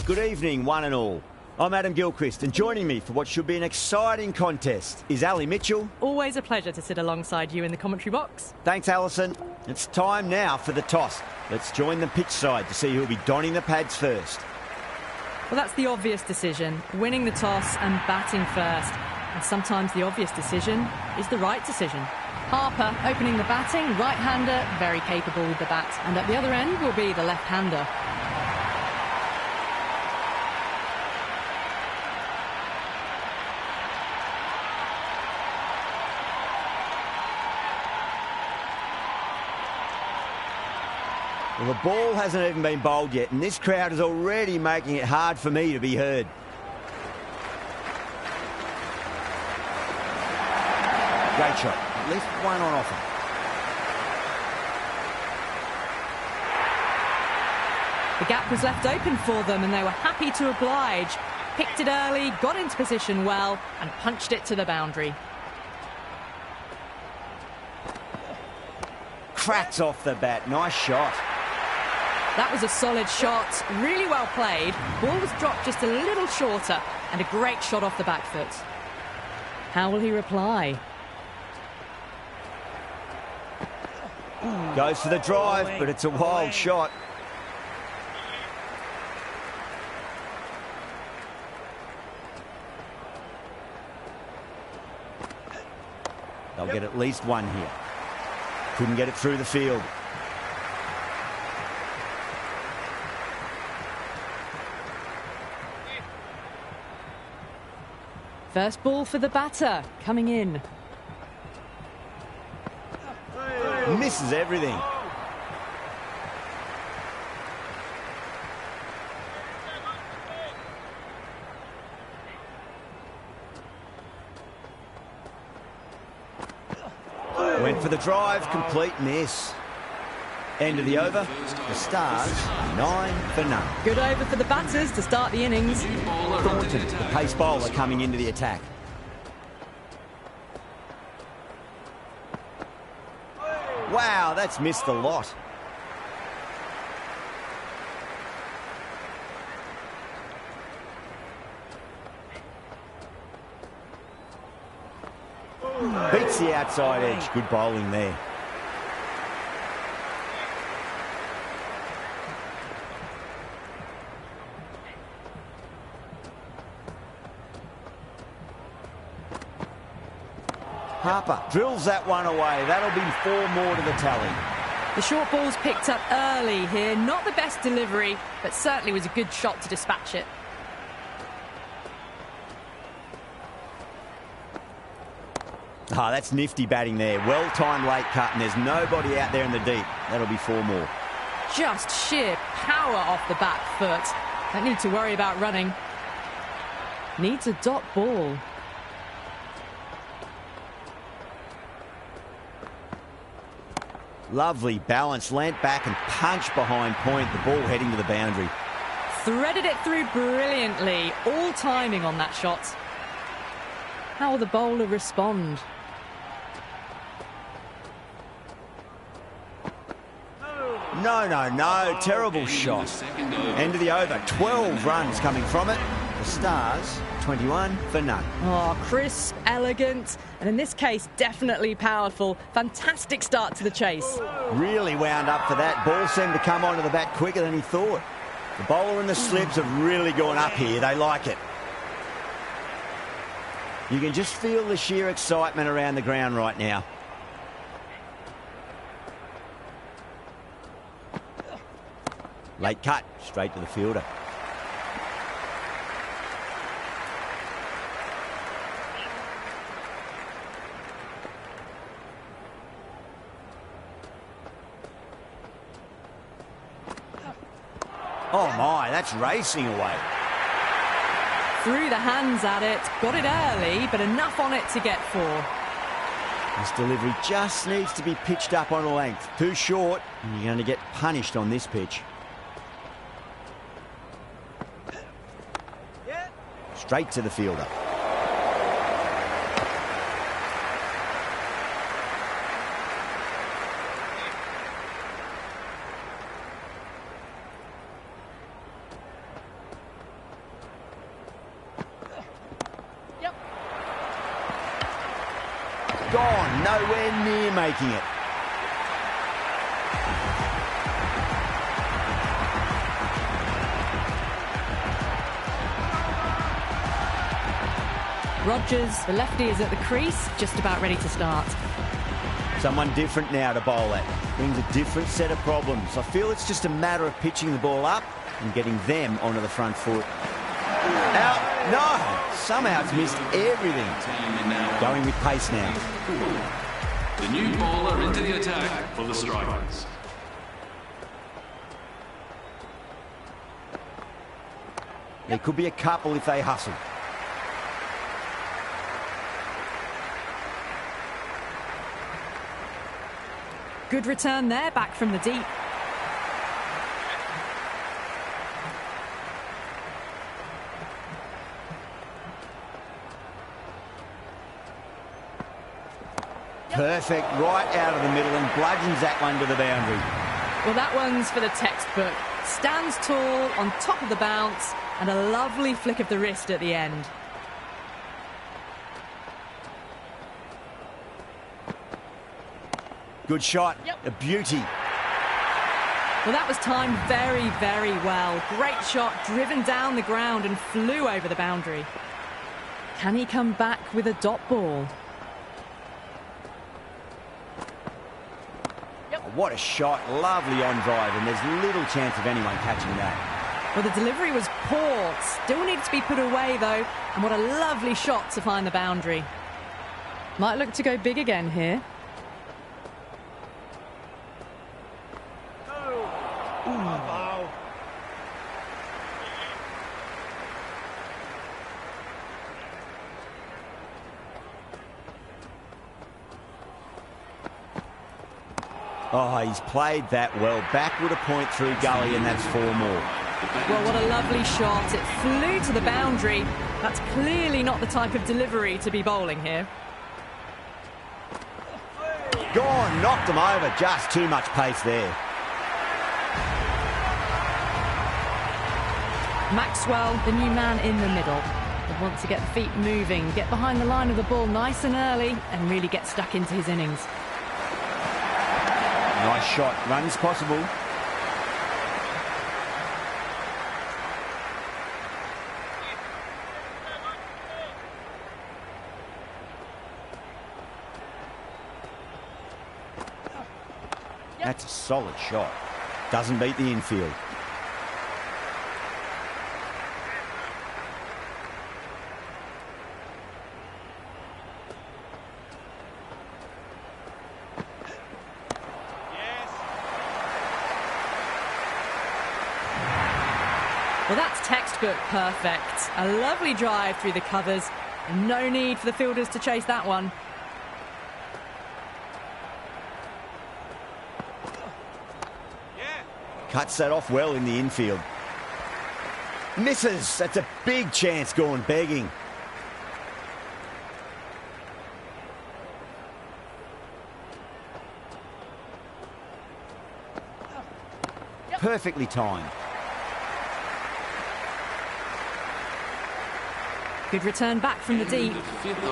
Good evening, one and all. I'm Adam Gilchrist, and joining me for what should be an exciting contest is Ali Mitchell. Always a pleasure to sit alongside you in the commentary box. Thanks, Alison. It's time now for the toss. Let's join the pitch side to see who'll be donning the pads first. Well, that's the obvious decision, winning the toss and batting first. And sometimes the obvious decision is the right decision. Harper opening the batting, right-hander, very capable with the bat. And at the other end will be the left-hander. Well, the ball hasn't even been bowled yet, and this crowd is already making it hard for me to be heard. Great shot. At least one on offer. The gap was left open for them and they were happy to oblige. Picked it early, got into position well and punched it to the boundary. Cracks off the bat. Nice shot. That was a solid shot, really well played. Ball was dropped just a little shorter and a great shot off the back foot. How will he reply? Goes for the drive, but it's a wild shot. They'll get at least one here. Couldn't get it through the field. First ball for the batter, coming in. Misses everything. Went for the drive, complete miss. End of the over, the Stars 9 for none. Good over for the batters to start the innings. Thornton, the pace bowler, coming into the attack. Wow, that's missed a lot. Beats the outside edge. Good bowling there. Harper drills that one away. That'll be 4 more to the tally. The short ball's picked up early here. Not the best delivery, but certainly was a good shot to dispatch it. Ah, that's nifty batting there. Well-timed late cut, and there's nobody out there in the deep. That'll be 4 more. Just sheer power off the back foot. Don't need to worry about running. Needs a dot ball. Lovely balance, leant back and punched behind point. The ball heading to the boundary. Threaded it through brilliantly. All timing on that shot. How will the bowler respond? No. Terrible shot. End of the over. 12 runs coming from it. The Stars 21 for none. Oh, crisp, elegant, and in this case, definitely powerful. Fantastic start to the chase. Really wound up for that. Ball seemed to come onto the bat quicker than he thought. The bowler and the slips have really gone up here. They like it. You can just feel the sheer excitement around the ground right now. Late cut, straight to the fielder. Oh my, that's racing away. Threw the hands at it, got it early, but enough on it to get 4. This delivery just needs to be pitched up on a length. Too short, and you're going to get punished on this pitch. Straight to the fielder. Gone, nowhere near making it. Rogers, the lefty, is at the crease, just about ready to start. Someone different now to bowl at. Brings a different set of problems. I feel it's just a matter of pitching the ball up and getting them onto the front foot. Out. No! Somehow it's missed everything. Going with pace now. The new bowler into the attack for the Strikers. There could be a couple if they hustle. Good return there, back from the deep. Perfect, right out of the middle and bludgeons that one to the boundary. Well, that one's for the textbook. Stands tall, on top of the bounce, and a lovely flick of the wrist at the end. Good shot, a beauty. Well, that was timed very, very well. Great shot, driven down the ground and flew over the boundary. Can he come back with a dot ball? What a shot, lovely on drive, and there's little chance of anyone catching that. Well, the delivery was poor. Still needed to be put away, though. And what a lovely shot to find the boundary. Might look to go big again here. Oh, he's played that well. Backward a point through gully, and that's 4 more. Well, what a lovely shot. It flew to the boundary. That's clearly not the type of delivery to be bowling here. Gone, knocked him over. Just too much pace there. Maxwell, the new man in the middle. He wants to get the feet moving, get behind the line of the ball nice and early, and really get stuck into his innings. Nice shot. Runs possible. That's a solid shot. Doesn't beat the infield. Well, that's textbook perfect. A lovely drive through the covers. And no need for the fielders to chase that one. Cuts that off well in the infield. Misses. That's a big chance going begging. Perfectly timed. Good return back from the deep.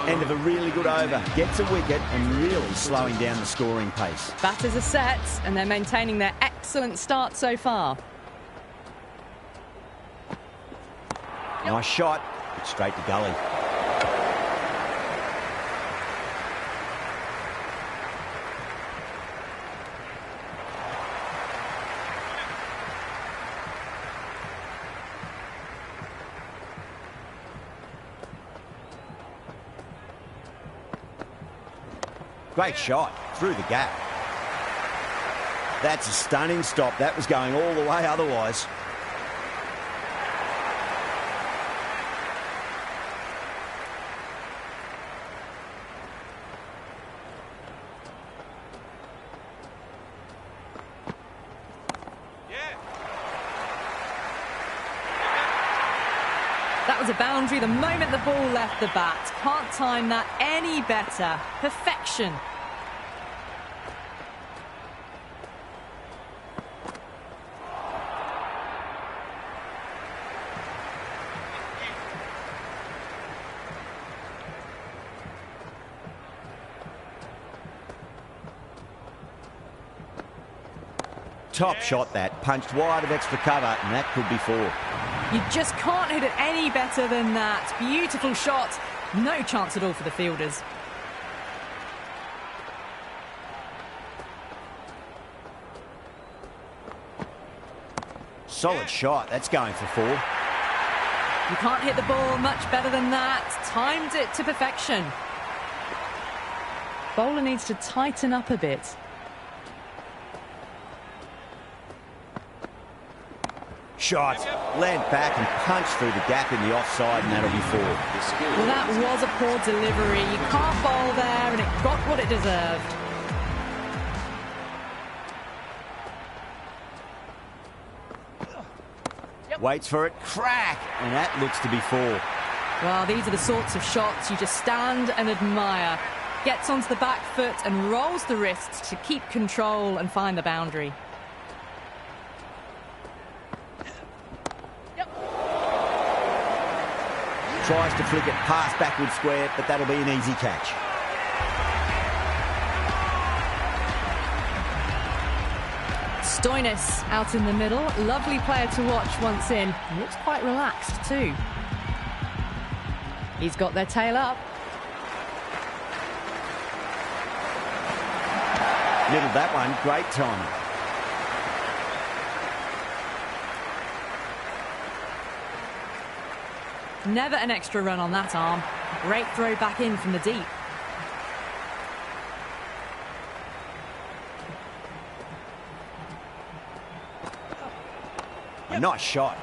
End of a really good over. Gets a wicket and really slowing down the scoring pace. Batters are set and they're maintaining their excellent start so far. Nice shot. Straight to gully. Great shot through the gap. That's a stunning stop. That was going all the way otherwise. That was a boundary the moment the ball left the bat. Can't time that any better. Perfection. top shot that, punched wide of extra cover, and that could be 4. You just can't hit it any better than that. Beautiful shot. No chance at all for the fielders. Solid shot. That's going for 4. You can't hit the ball much better than that. Timed it to perfection. Bowler needs to tighten up a bit. Shot. Leant back and punched through the gap in the offside, and that'll be 4. Well, that was a poor delivery. You can't bowl there, and it got what it deserved. Waits for it. Crack! And that looks to be 4. Well, these are the sorts of shots you just stand and admire. Gets onto the back foot and rolls the wrists to keep control and find the boundary. Tries to flick it past backward square, but that'll be an easy catch. Stoinis out in the middle. Lovely player to watch once in. Looks quite relaxed too. He's got their tail up. Middled that one. Great timing. Never an extra run on that arm. Great throw back in from the deep. A nice shot.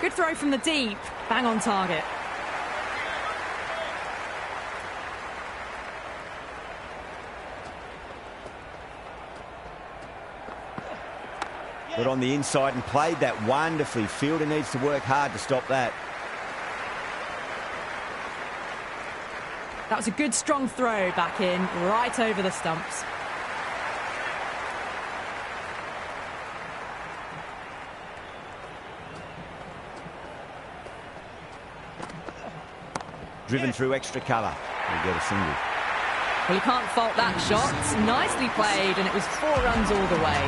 Good throw from the deep. Bang on target. Got on the inside and played that wonderfully. Fielder needs to work hard to stop that. That was a good strong throw back in, right over the stumps. Driven through extra cover. He'll get a single. Well, you can't fault that shot. Nicely played, and it was 4 runs all the way.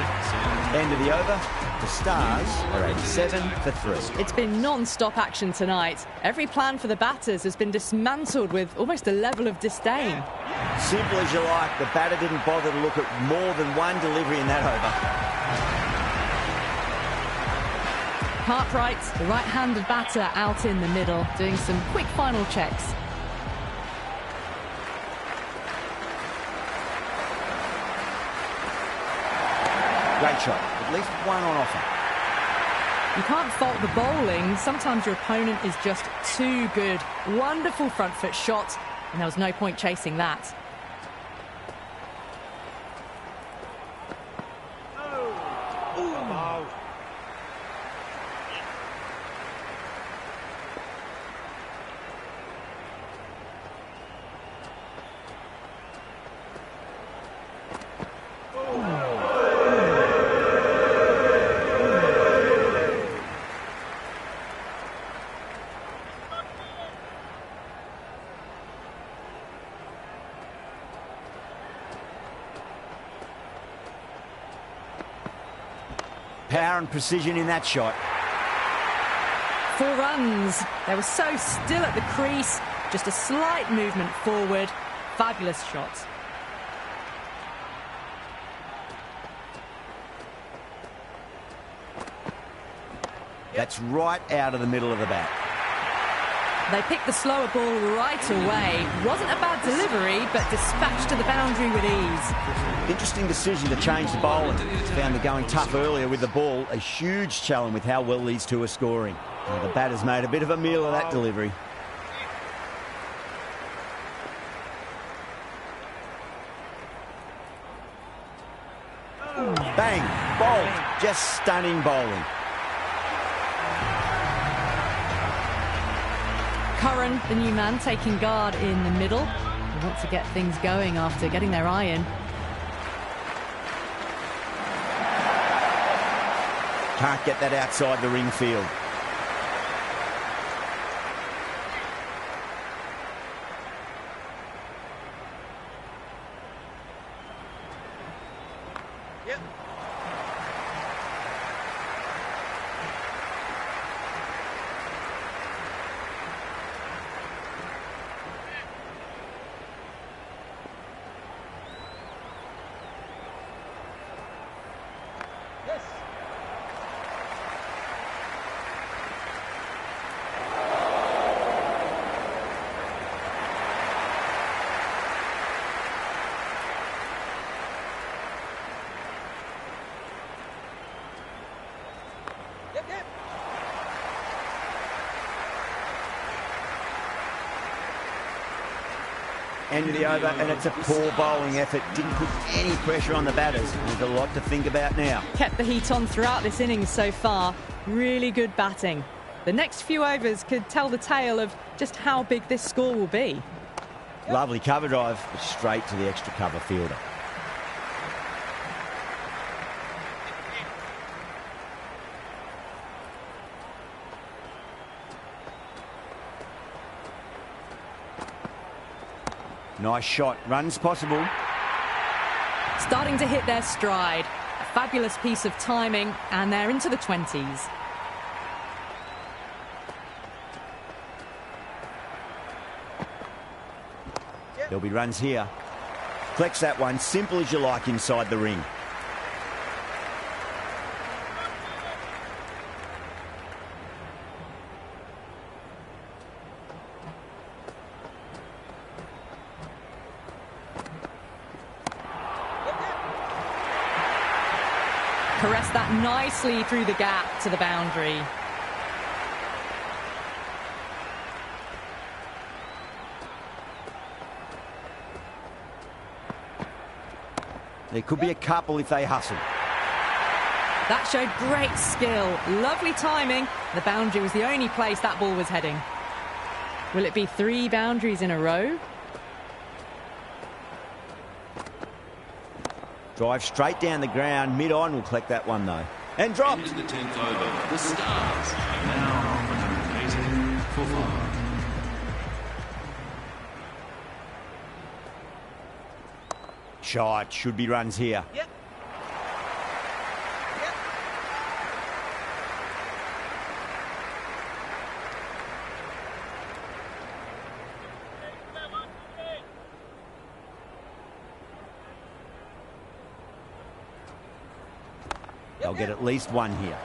End of the over. The Stars are 87 for 3. It's been non-stop action tonight. Every plan for the batters has been dismantled with almost a level of disdain. Simple as you like, the batter didn't bother to look at more than one delivery in that over. Cartwright, the right-handed batter, out in the middle, doing some quick final checks. Great shot. At least one on offer. You can't fault the bowling. Sometimes your opponent is just too good. Wonderful front foot shot, and there was no point chasing that. Power and precision in that shot. 4 runs. They were so still at the crease. Just a slight movement forward. Fabulous shot. That's right out of the middle of the bat. They picked the slower ball right away. Wasn't a bad delivery, but dispatched to the boundary with ease. Interesting decision to change the bowling. Found the going tough earlier with the ball. A huge challenge with how well these two are scoring. The batter's made a bit of a meal of that delivery. Bang! Bowled. Just stunning bowling. Curran, the new man, taking guard in the middle. They want to get things going after getting their eye in. Can't get that outside the ring field. End of the over, and it's a poor bowling effort. Didn't put any pressure on the batters. There's a lot to think about now. Kept the heat on throughout this innings so far. Really good batting. The next few overs could tell the tale of just how big this score will be. Lovely cover drive, but straight to the extra cover fielder. Nice shot. Runs possible. Starting to hit their stride. A fabulous piece of timing, and they're into the 20s. There'll be runs here. Flex that one, simple as you like inside the ring. Caress that nicely through the gap to the boundary. There could be a couple if they hustle. That showed great skill. Lovely timing. The boundary was the only place that ball was heading. Will it be 3 boundaries in a row? Drive straight down the ground. Mid-on will collect that one, though. And dropped. Into the 10th over, the Stars are now 180 for 5. Shot. Should be runs here. Yep. They'll get at least one here.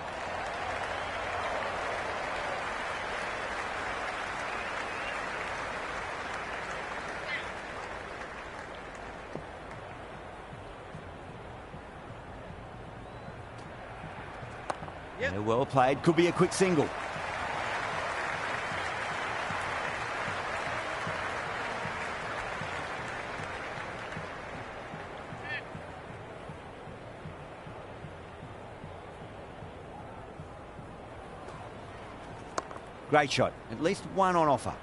Yeah, well played. Could be a quick single. Great shot. At least one on offer.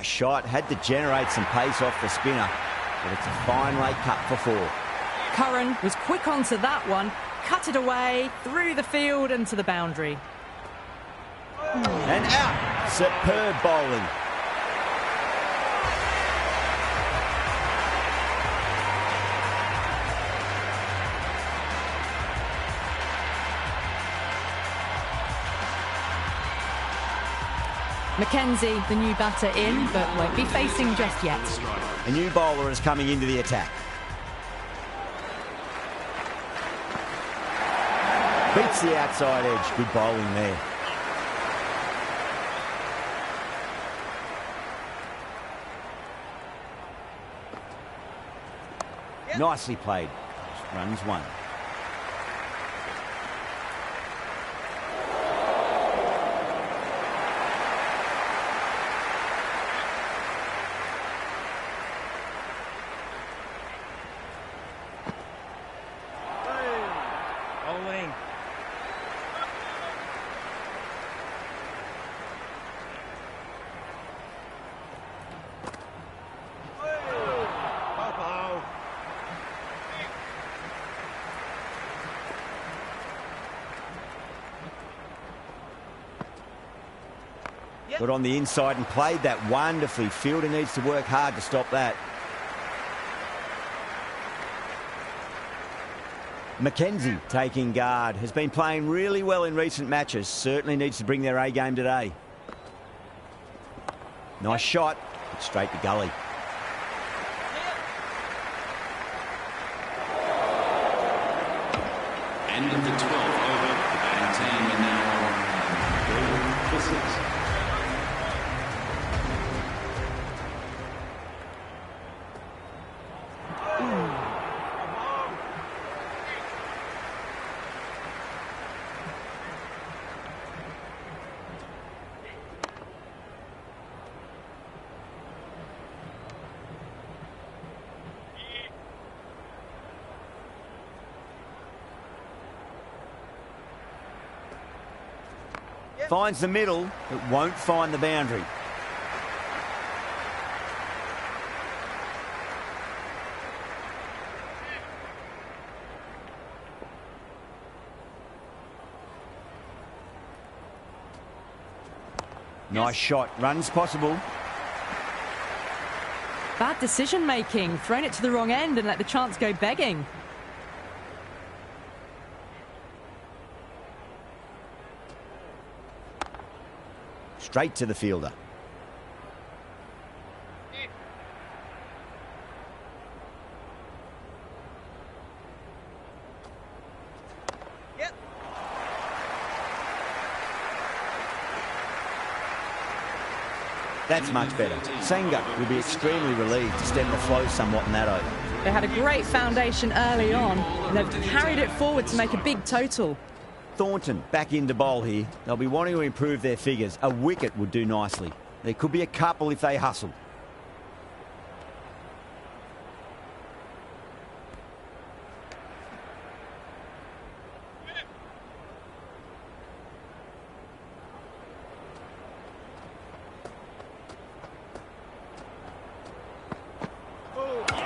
Shot. Had to generate some pace off the spinner. But it's a fine late cut for 4. Curran was quick onto that one. Cut it away, through the field and to the boundary. And out. Superb bowling. Mackenzie, the new batter in, but won't be facing just yet. A new bowler is coming into the attack. Beats the outside edge. Good bowling there. Nicely played. Runs 1. Got on the inside and played that wonderfully. Fielder needs to work hard to stop that. Mackenzie taking guard. Has been playing really well in recent matches. Certainly needs to bring their A game today. Nice shot. It's straight to gully. End of the 12th over. The batting team are now going for 6. Finds the middle, but won't find the boundary. Nice shot. Runs possible. Bad decision making. Thrown it to the wrong end and let the chance go begging. Straight to the fielder. Yep. That's much better. Senga will be extremely relieved to stem the flow somewhat in that over. They had a great foundation early on, and they've carried it forward to make a big total. Thornton back into bowl here. They'll be wanting to improve their figures. A wicket would do nicely. There could be a couple if they hustle.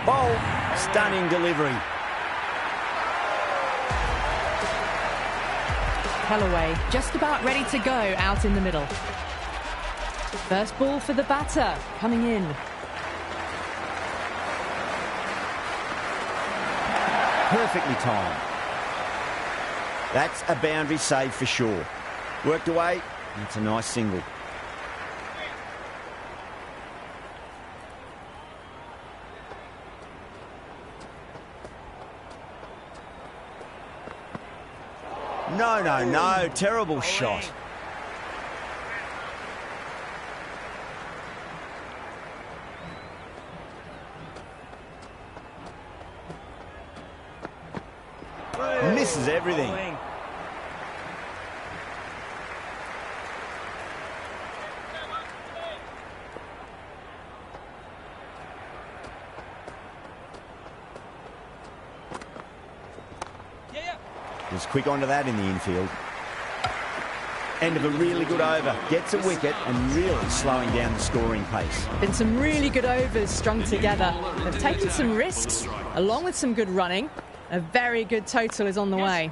Bowl. Stunning delivery. Kellaway just about ready to go out in the middle. First ball for the batter, coming in. Perfectly timed. That's a boundary save for sure. Worked away, and it's a nice single. No, no, no. Terrible shot. Misses everything. Was quick onto that in the infield. End of a really good over. Gets a wicket and really slowing down the scoring pace. Been some really good overs strung together. They've taken some risks, along with some good running. A very good total is on the way.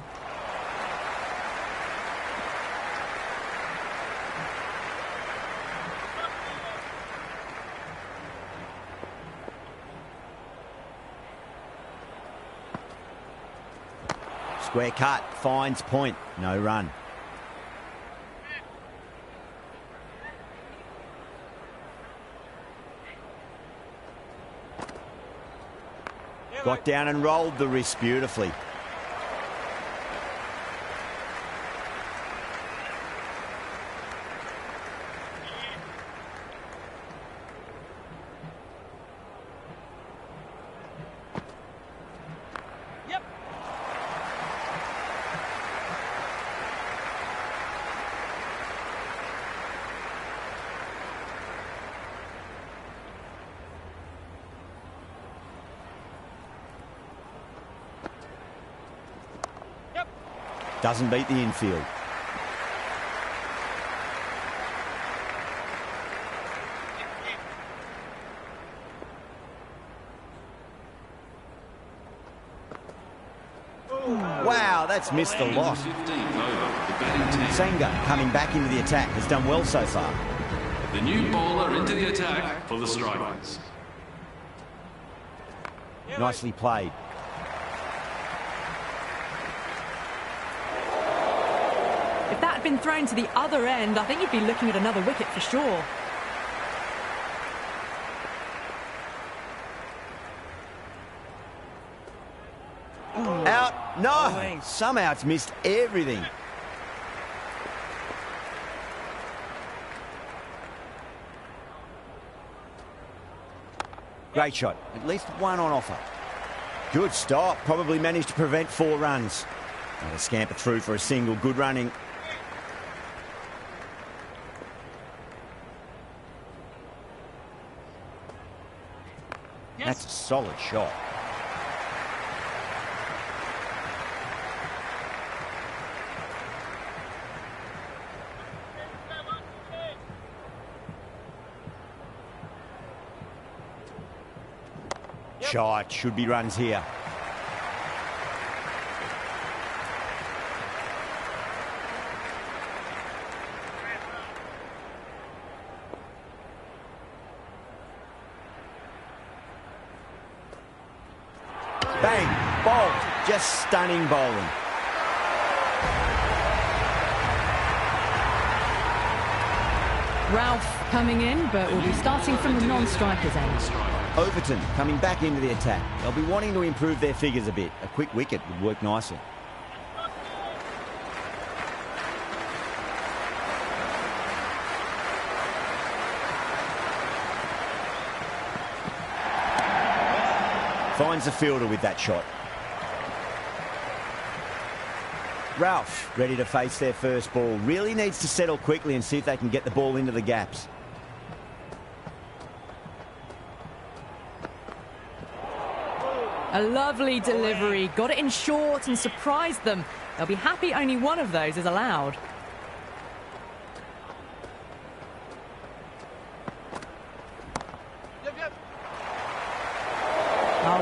Square cut, finds point, no run. Got down and rolled the wrist beautifully. Doesn't beat the infield. Wow, that's missed a lot. Senga coming back into the attack has done well so far. The new bowler into the attack for the Strikers. Nicely played. If that had been thrown to the other end, I think you'd be looking at another wicket for sure. Out. No. Somehow it's missed everything. Great shot. At least one on offer. Good stop. Probably managed to prevent 4 runs. And a scamper through for a single. Good running. That's a solid shot. Shot. Should be runs here. Bang. Bowled. Just stunning bowling. Ralph coming in, but will be starting from the non-strikers end. Overton coming back into the attack. They'll be wanting to improve their figures a bit. A quick wicket would work nicely. Finds the fielder with that shot. Ralph ready to face their first ball. Really needs to settle quickly and see if they can get the ball into the gaps. A lovely delivery, got it in short and surprised them. They'll be happy only one of those is allowed.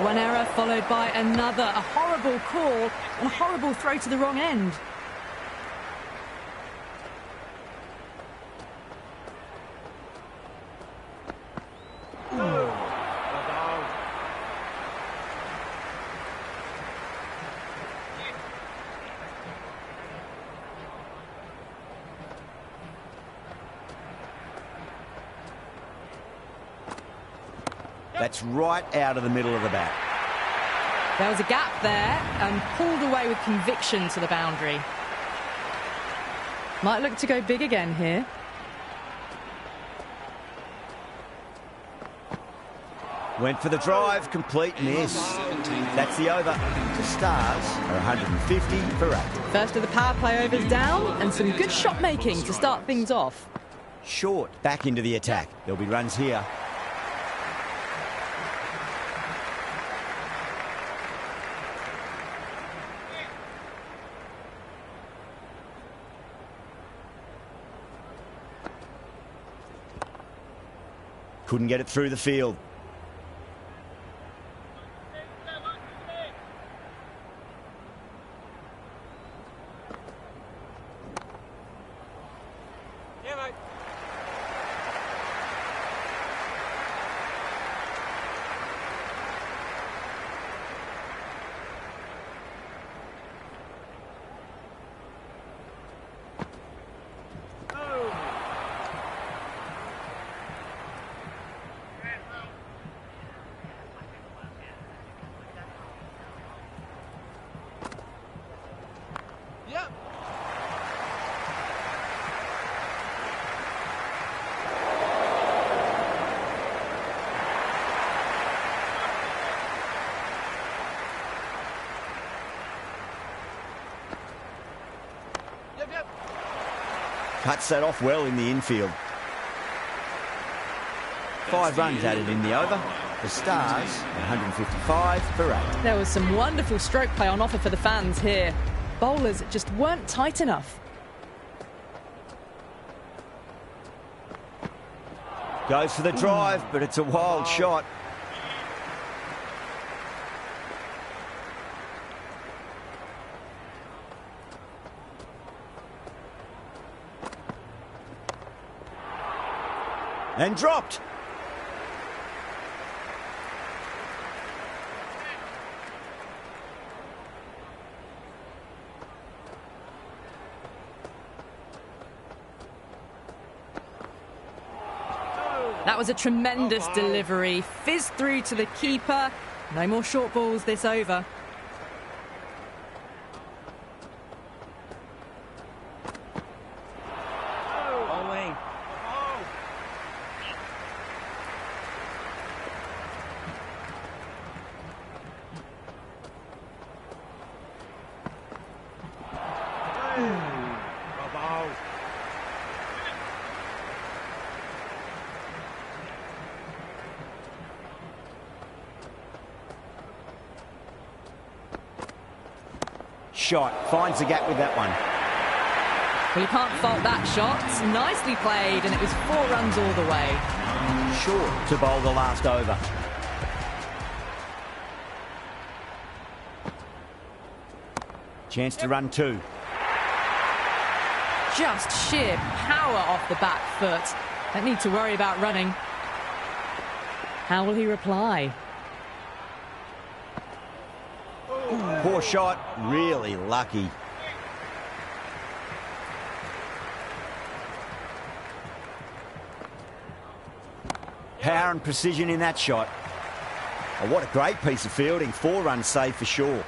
One error followed by another. A horrible call and a horrible throw to the wrong end. That's right out of the middle of the bat. There was a gap there and pulled away with conviction to the boundary. Might look to go big again here. Went for the drive, complete miss. That's the over. The Stars are 150 for 8. First of the power play overs down and some good shot making to start things off. Short back into the attack. There'll be runs here. Couldn't get it through the field. Yeah, mate. Yep. Yep. Cuts that off well in the infield. 5 runs added in the over. The Stars 155 for 8. There was some wonderful stroke play on offer for the fans here. Bowlers just weren't tight enough. Goes for the drive, but it's a wild shot. And dropped. That was a tremendous delivery. Fizzed through to the keeper. No more short balls this over. Shot, finds the gap with that one. Well, you can't fault that shot. Nicely played, and it was 4 runs all the way. Short to bowl the last over. Chance to run 2. Just sheer power off the back foot. Don't need to worry about running. How will he reply? Poor shot, really lucky. Power and precision in that shot. Oh, what a great piece of fielding. 4 runs saved for sure.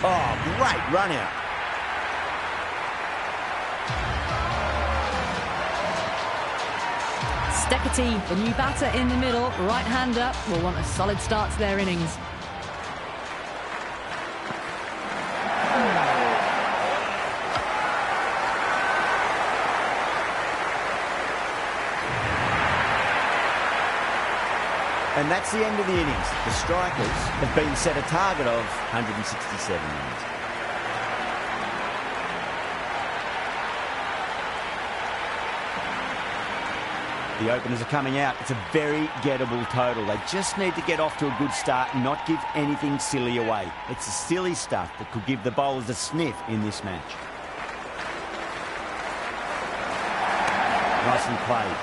Oh, great run out. Steckety, the new batter in the middle, right-hander, will want a solid start to their innings. And that's the end of the innings. The Strikers have been set a target of 167 runs. The openers are coming out. It's a very gettable total. They just need to get off to a good start and not give anything silly away. It's the silly stuff that could give the bowlers a sniff in this match. Nicely played.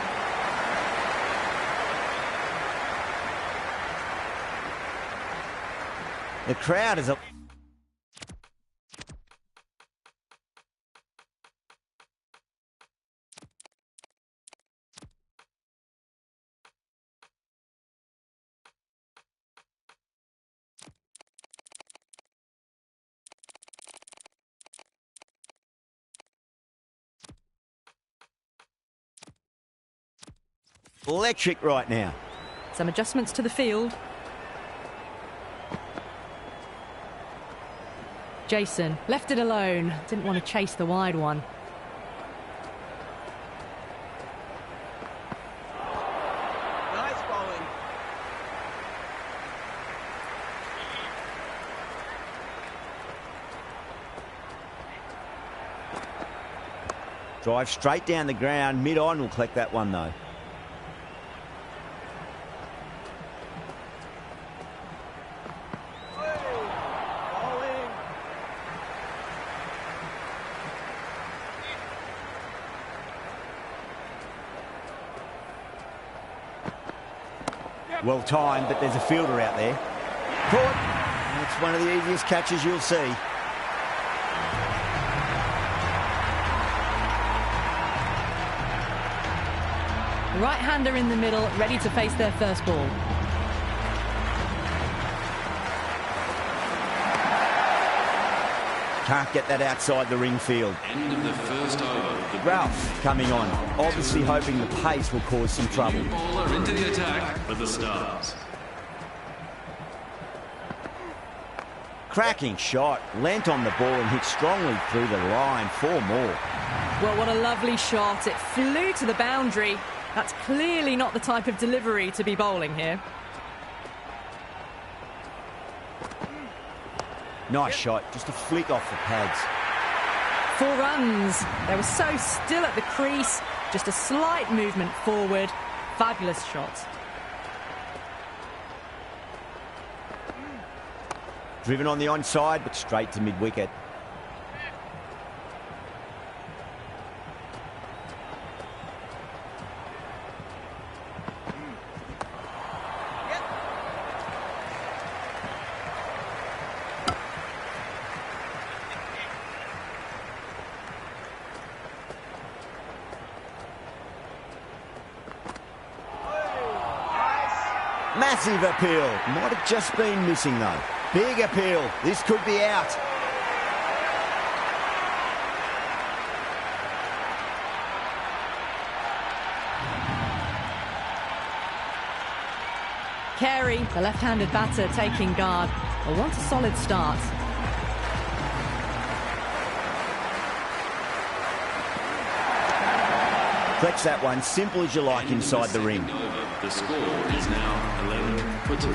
The crowd is a... electric right now. Some adjustments to the field. Jason left it alone. Didn't want to chase the wide one. Nice bowling. Drive straight down the ground. Mid-on will collect that one, though. Well timed, but there's a fielder out there. Caught. It's one of the easiest catches you'll see. Right-hander in the middle, ready to face their first ball. Can't get that outside the ring field. End of the first over. Ralph coming on, obviously hoping the pace will cause some trouble. Bowler into the attack for the Stars. Cracking shot, leant on the ball and hit strongly through the line. 4 more. Well, what a lovely shot. It flew to the boundary. That's clearly not the type of delivery to be bowling here. Nice shot, just a flick off the pads. 4 runs. They were so still at the crease, just a slight movement forward. Fabulous shot. Driven on the onside, but straight to mid-wicket. Massive appeal. Might have just been missing, though. Big appeal. This could be out. Carey, the left-handed batter, taking guard. Will want a solid start. Flex that one, simple as you like inside the ring. The score is now 11 for 2.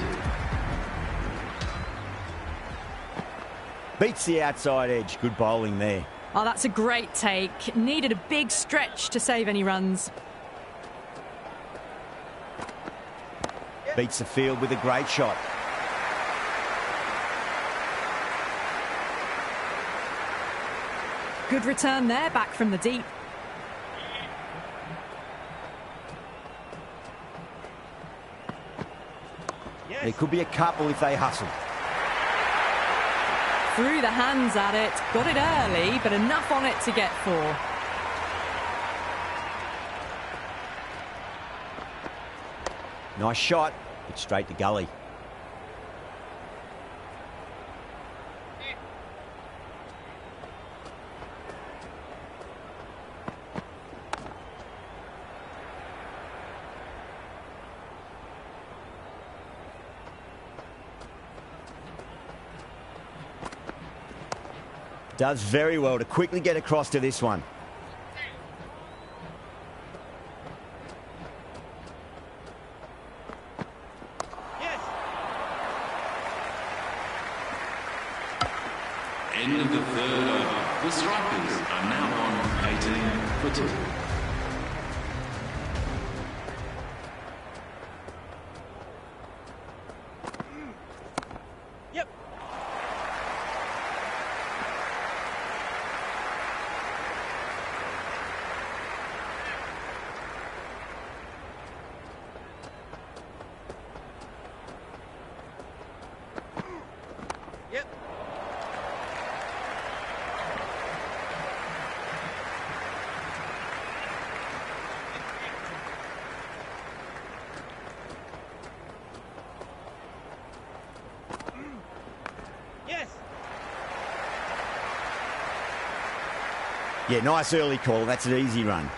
Beats the outside edge. Good bowling there. Oh, that's a great take. Needed a big stretch to save any runs. Beats the field with a great shot. Good return there, back from the deep. There could be a couple if they hustle. Threw the hands at it, got it early, but enough on it to get 4. Nice shot, but straight to gully. Does very well to quickly get across to this one. Yes. End of the 3rd over. The Strikers are now on 18 for 2. Yep. Yep. Yes. Yeah, nice early call. That's an easy run.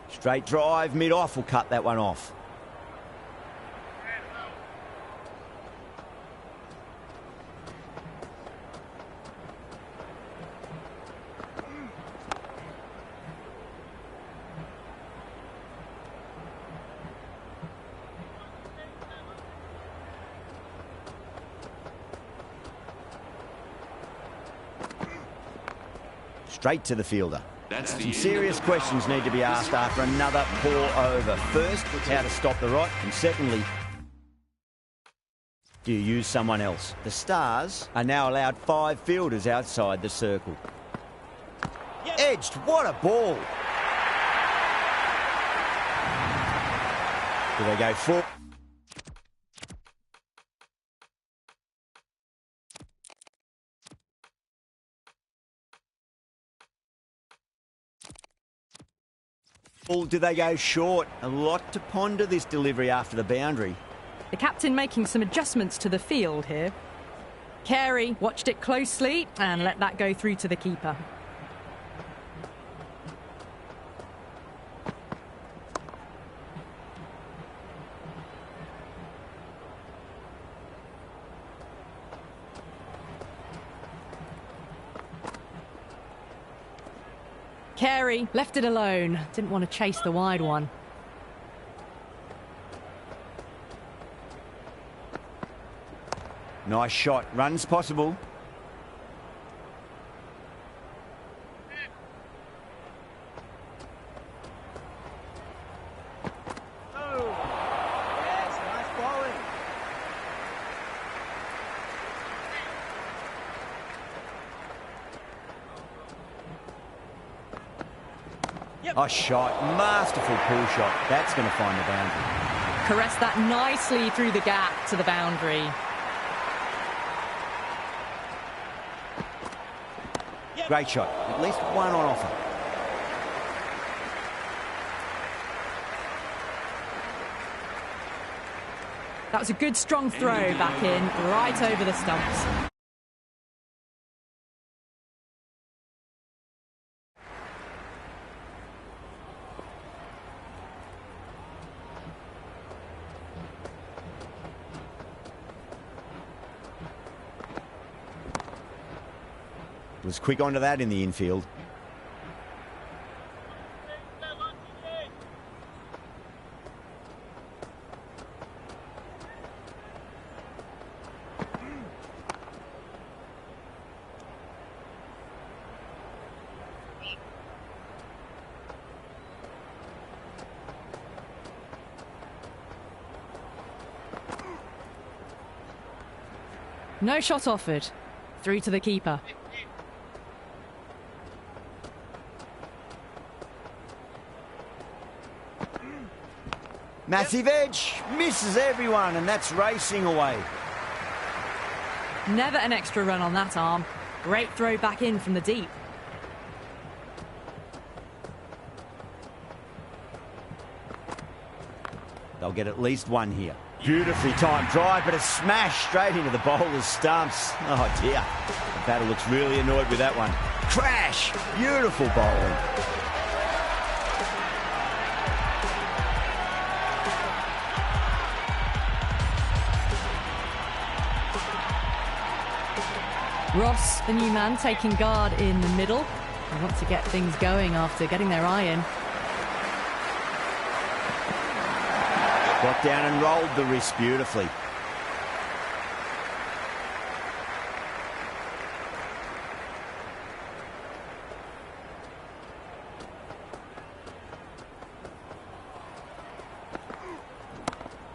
Straight drive, mid-off will cut that one off. Straight to the fielder. That's the Some end serious of the questions need to be asked after another poor over. First, how to stop the rot, and secondly, do you use someone else? The Stars are now allowed 5 fielders outside the circle. Edged, what a ball! Do they go full? Or do they go short? A lot to ponder this delivery after the boundary. The captain making some adjustments to the field here. Carey watched it closely and let that go through to the keeper. Carey left it alone. Didn't want to chase the wide one. Nice shot. Runs possible. Yes, nice bowling. A shot. Masterful pull shot. That's going to find the boundary. Caressed that nicely through the gap to the boundary. Great shot. At least one on offer. That was a good strong throw back in, right over the stumps. Was quick onto that in the infield. No shot offered. Through to the keeper. Massive edge, misses everyone, and that's racing away. Never an extra run on that arm. Great throw back in from the deep. They'll get at least one here. Beautifully timed drive, but a smash straight into the bowler's stumps. Oh dear, the batter looks really annoyed with that one. Crash, beautiful bowling. Ross, the new man, taking guard in the middle. They want to get things going after getting their eye in. Got down and rolled the wrist beautifully.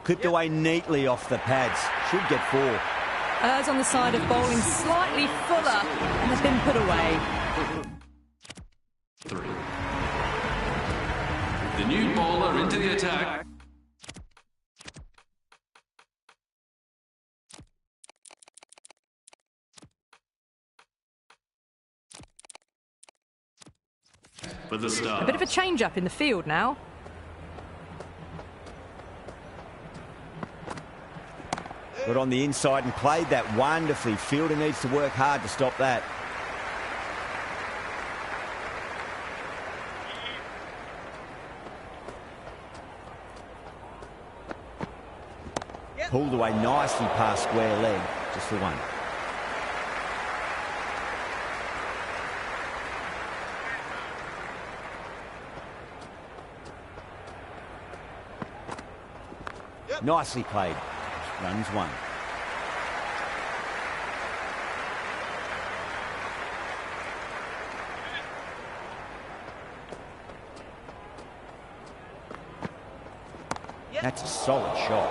Clipped away neatly off the pads. Should get 4. Ers on the side of bowling slightly fuller and has been put away. 3. The new bowler into the attack. For the Stars. A bit of a change-up in the field now. Got on the inside and played that wonderfully. Fielder needs to work hard to stop that. Yep. Pulled away nicely past square leg. Just the one. Yep. Nicely played. Runs 1. Yep. That's a solid shot.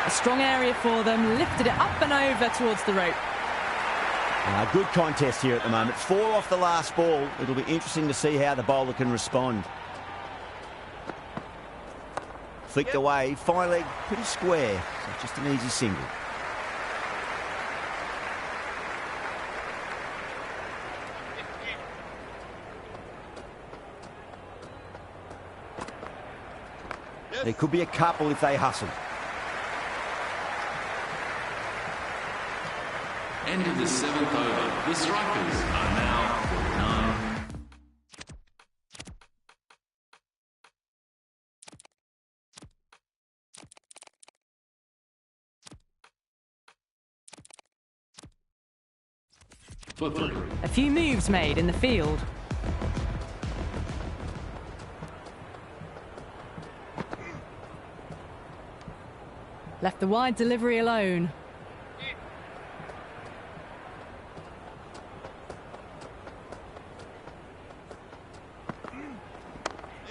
A strong area for them, lifted it up and over towards the rope. Good contest here at the moment. 4 off the last ball. It'll be interesting to see how the bowler can respond. Flicked away, fine leg, pretty square. So just an easy single. Yes. There could be a couple if they hustle. End of the 7th over. The Strikers are now 49. For 3. A few moves made in the field. Left the wide delivery alone.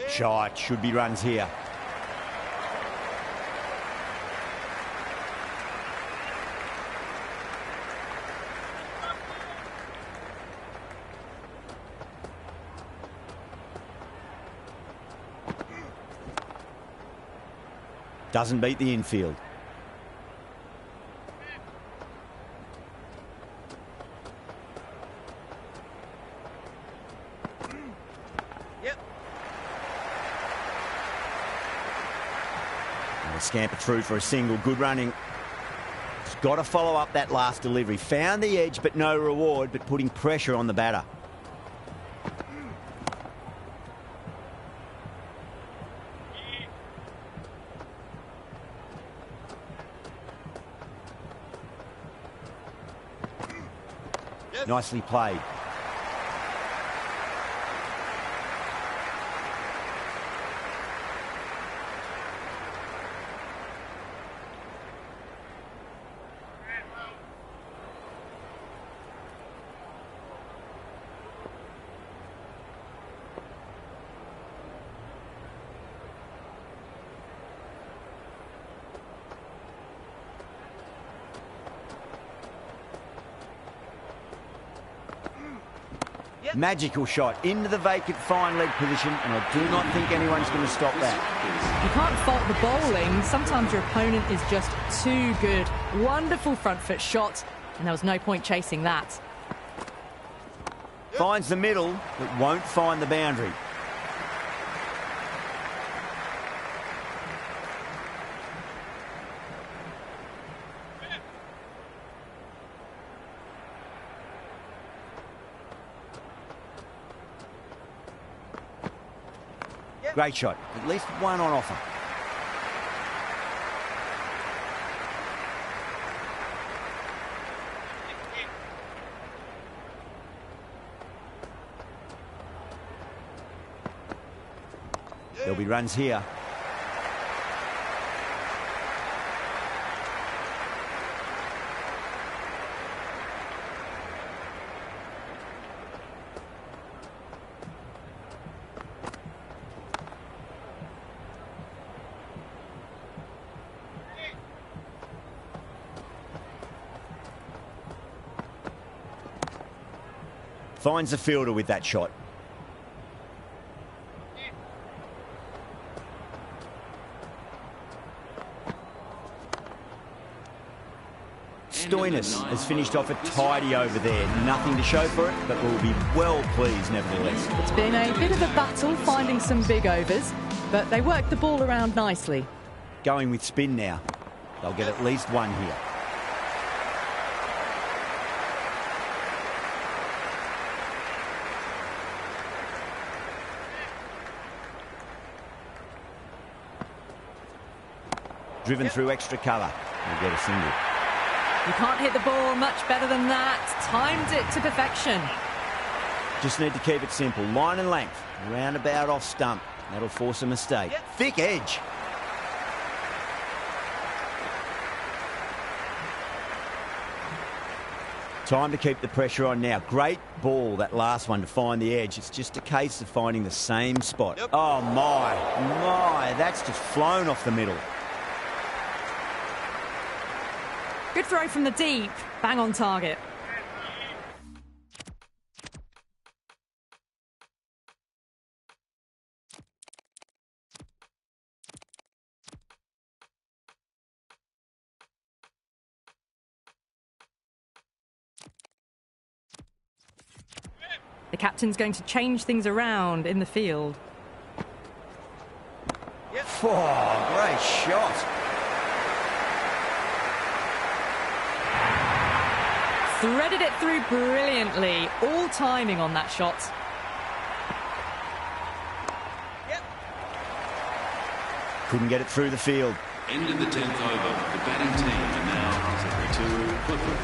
Shot, should be runs here. Doesn't beat the infield. Yep. And a scamper through for a single. Good running. He's got to follow up that last delivery. Found the edge, but no reward, but putting pressure on the batter. Nicely played. Magical shot into the vacant fine leg position, and I do not think anyone's going to stop that. You can't fault the bowling. Sometimes your opponent is just too good. Wonderful front foot shot, and there was no point chasing that. Finds the middle, but won't find the boundary. Great shot. At least one on offer. There'll be runs here. Finds the fielder with that shot. Stoinis has finished off a tidy over there. Nothing to show for it, but we'll be well pleased nevertheless. It's been a bit of a battle finding some big overs, but they worked the ball around nicely. Going with spin now. They'll get at least one here. Driven through extra cover. We'll get a single. You can't hit the ball much better than that. Timed it to perfection. Just need to keep it simple. Line and length. Roundabout off stump. That'll force a mistake. Yep. Thick edge. Time to keep the pressure on now. Great ball, that last one, to find the edge. It's just a case of finding the same spot. Yep. Oh, my. That's just flown off the middle. Good throw from the deep. Bang on target. The captain's going to change things around in the field. Yep. Oh, great shot. Threaded it through brilliantly. All timing on that shot. Yep. Couldn't get it through the field. End of the 10th over. The batting team are now to Clifford.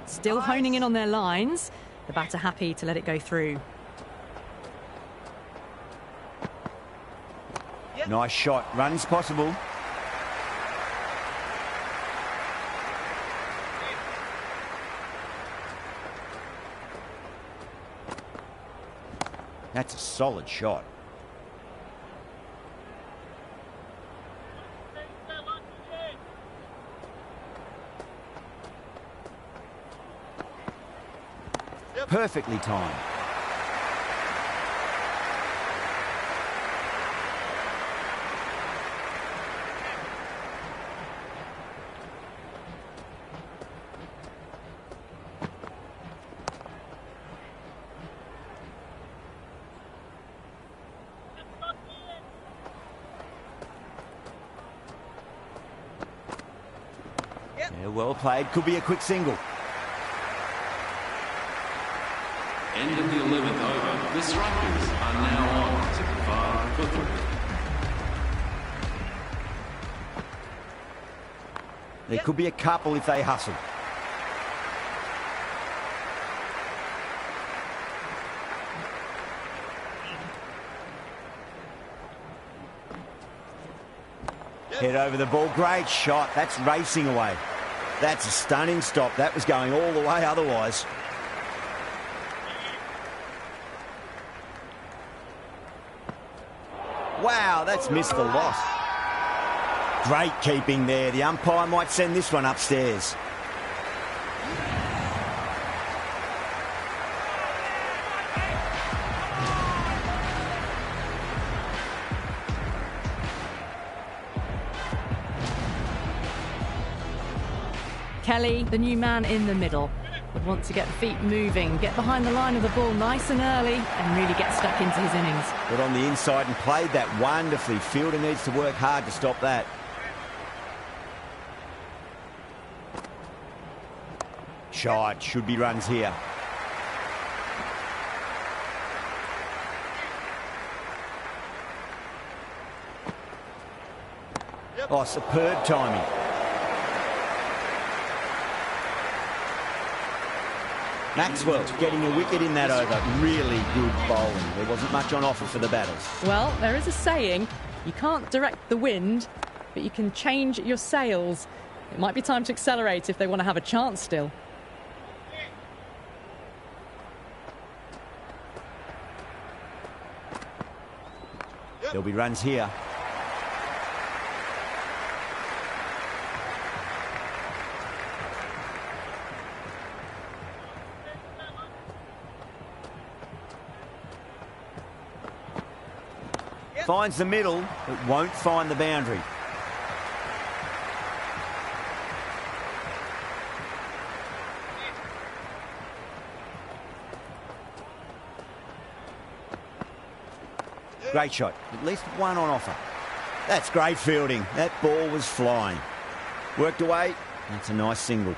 Still honing in on their lines. The batter happy to let it go through. Nice shot. Run's possible. That's a solid shot. Perfectly timed. Yeah, well played. Could be a quick single. End of the 11th over. The Strikers are now on to the 5 for 3. There could be a couple if they hustle. Head over the ball. Great shot. That's racing away. That's a stunning stop. That was going all the way otherwise. Wow, that's missed the loss. Great keeping there. The umpire might send this one upstairs. Kelly, the new man in the middle, would want to get the feet moving, get behind the line of the ball nice and early and really get stuck into his innings. Got on the inside and played that wonderfully. Fielder needs to work hard to stop that. Shot. Should be runs here. Oh, superb timing. Maxwell getting a wicket in that over. Really good bowling. There wasn't much on offer for the batters. Well, there is a saying, you can't direct the wind, but you can change your sails. It might be time to accelerate if they want to have a chance still. There'll be runs here. Finds the middle, but won't find the boundary. Great shot. At least one on offer. That's great fielding. That ball was flying. Worked away. That's a nice single.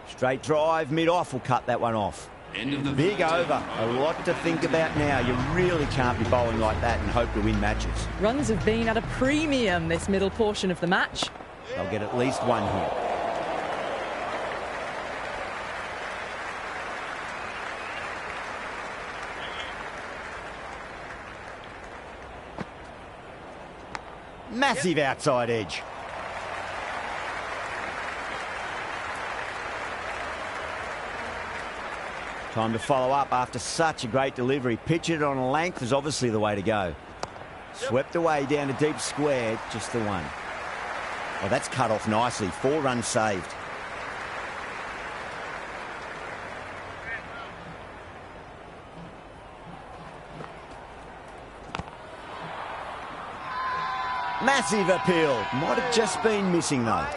Straight drive, mid-off will cut that one off. End of the Big over. A lot to think about now. You really can't be bowling like that and hope to win matches. Runs have been at a premium this middle portion of the match. They'll get at least one here. Massive outside edge. Time to follow up after such a great delivery. Pitch it on a length is obviously the way to go. Swept away down to deep square, just the one. Well, that's cut off nicely. 4 runs saved. Massive appeal. Might have just been missing though.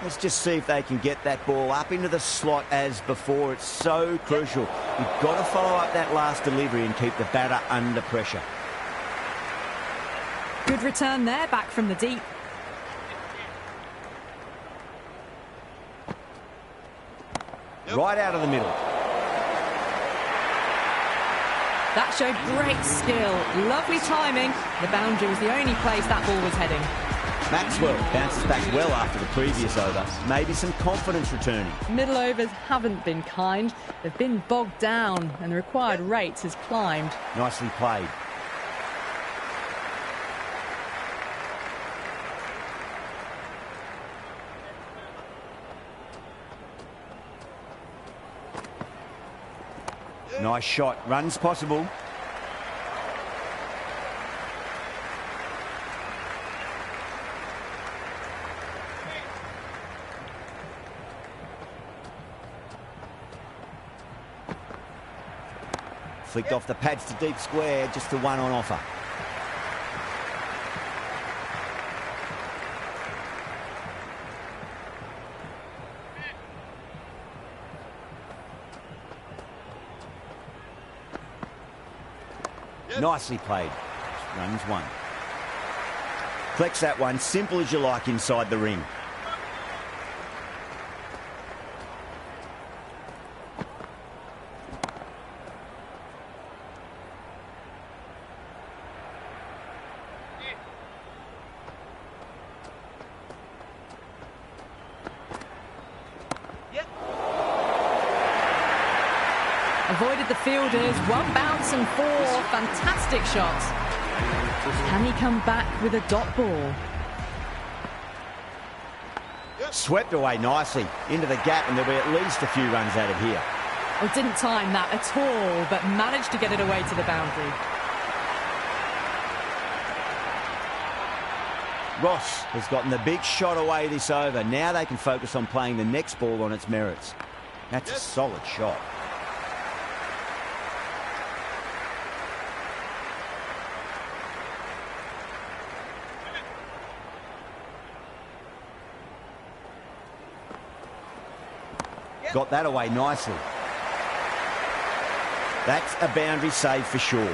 Let's just see if they can get that ball up into the slot as before. It's so crucial. You've got to follow up that last delivery and keep the batter under pressure. Good return there, back from the deep. Right out of the middle. That showed great skill. Lovely timing. The boundary was the only place that ball was heading. Maxwell bounces back well after the previous over. Maybe some confidence returning. Middle overs haven't been kind. They've been bogged down and the required rate has climbed. Nicely played. Nice shot. Runs possible. Flicked off the pads to deep square, just the one on offer. Nicely played. Runs one. Flex that one, simple as you like inside the ring. Avoided the fielders, one bounce and four. Fantastic shots. Can he come back with a dot ball? Swept away nicely into the gap, and there'll be at least a few runs out of here. Oh, didn't time that at all, but managed to get it away to the boundary. Ross has gotten the big shot away this over. Now they can focus on playing the next ball on its merits. That's a solid shot. Got that away nicely. That's a boundary save for sure.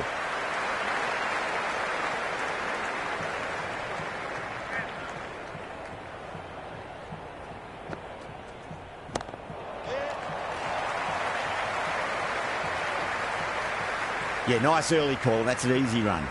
Yeah, nice early call. That's an easy run.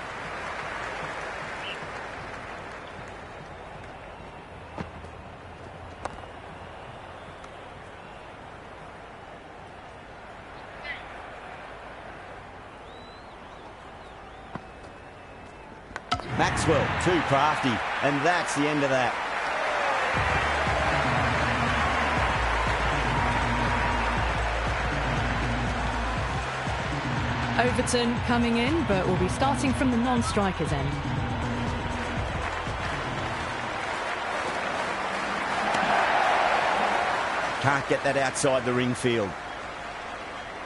Maxwell, too crafty, and that's the end of that. Overton coming in, but will be starting from the non-strikers end. Can't get that outside the ring field.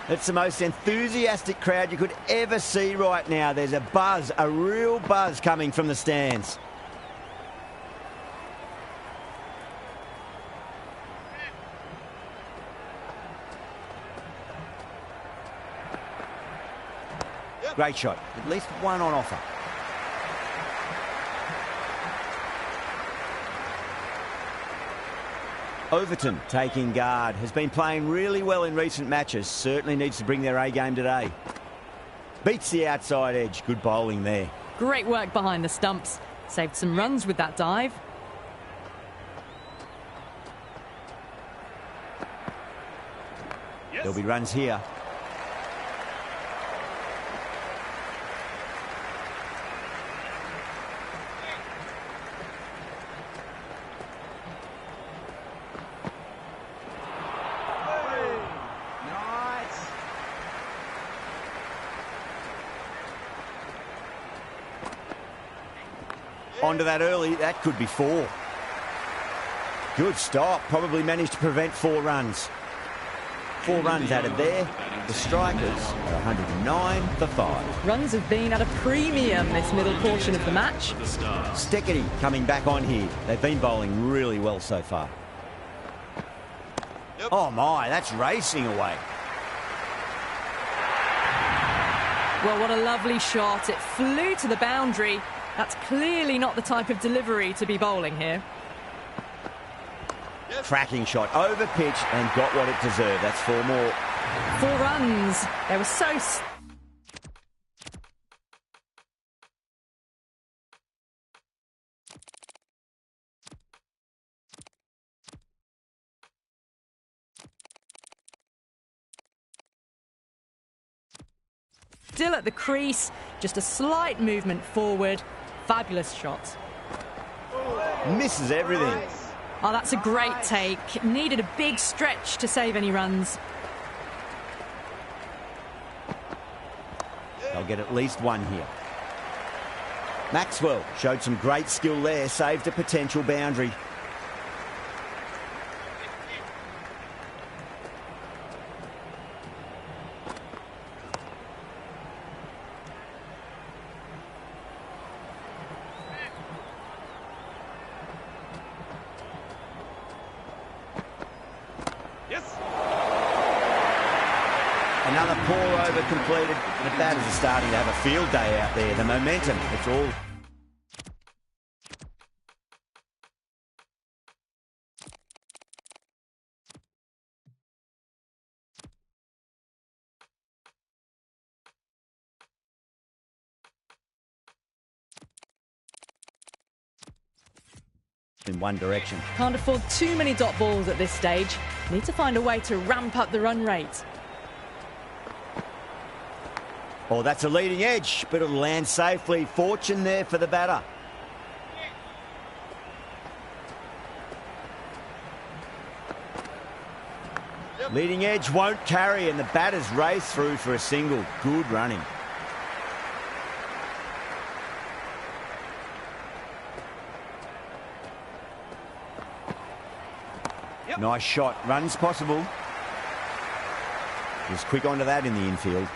It's the most enthusiastic crowd you could ever see right now. There's a buzz, a real buzz coming from the stands. Great shot. At least one on offer. Overton taking guard. Has been playing really well in recent matches. Certainly needs to bring their A game today. Beats the outside edge. Good bowling there. Great work behind the stumps. Saved some runs with that dive. There'll be runs here. Onto that early, that could be four. Good stop, probably managed to prevent 4 runs. 4 runs out of there. The Strikers are 109 for 5. Runs have been at a premium this middle portion of the match. Steckity coming back on here. They've been bowling really well so far. Oh my, that's racing away. Well, what a lovely shot. It flew to the boundary. That's clearly not the type of delivery to be bowling here. Cracking shot, over pitch and got what it deserved. That's 4 more. 4 runs. They were so still at the crease, just a slight movement forward. Fabulous shot. Misses everything. Oh, that's a great take. Needed a big stretch to save any runs. They'll get at least one here. Maxwell showed some great skill there, saved a potential boundary. Another pour over completed. The batters are starting to have a field day out there. The momentum, it's all. In one direction. Can't afford too many dot balls at this stage. Need to find a way to ramp up the run rate. Oh, that's a leading edge, but it'll land safely. Fortune there for the batter. Leading edge won't carry, and the batters race through for a single. Good running. Nice shot. Runs possible. He was quick onto that in the infield.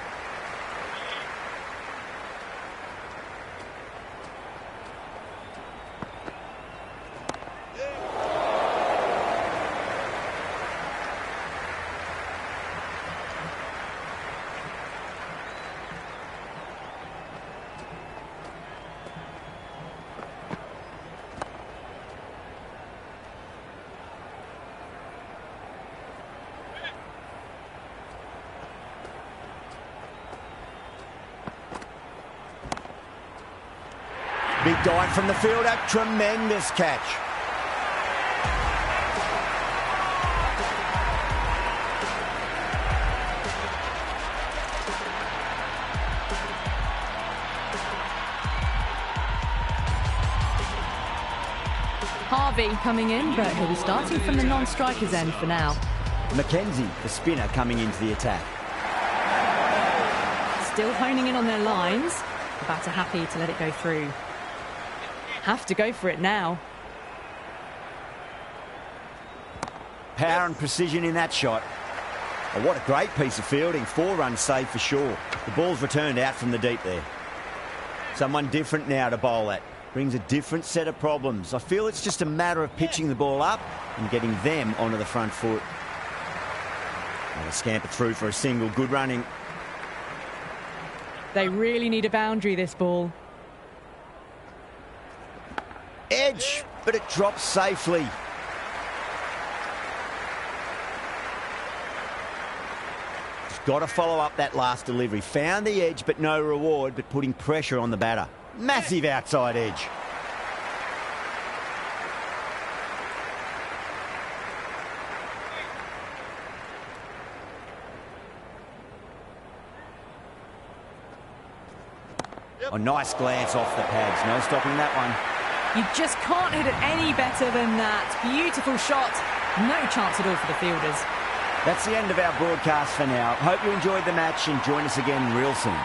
Big dive from the fielder. Tremendous catch. Harvey coming in, but he'll be starting from the non-strikers end for now. Mackenzie, the spinner, coming into the attack. Still honing in on their lines. The batter happy to let it go through. Have to go for it now. Power and precision in that shot. Oh, what a great piece of fielding. 4 runs saved for sure. The ball's returned out from the deep there. Someone different now to bowl at. Brings a different set of problems. I feel it's just a matter of pitching the ball up and getting them onto the front foot. And a scamper through for a single. Good running. They really need a boundary, this ball. Edge, but it drops safely. Just got to follow up that last delivery. Found the edge, but no reward, but putting pressure on the batter. Massive outside edge. A nice glance off the pads. No stopping that one. You just can't hit it any better than that. Beautiful shot. No chance at all for the fielders. That's the end of our broadcast for now. Hope you enjoyed the match and join us again real soon.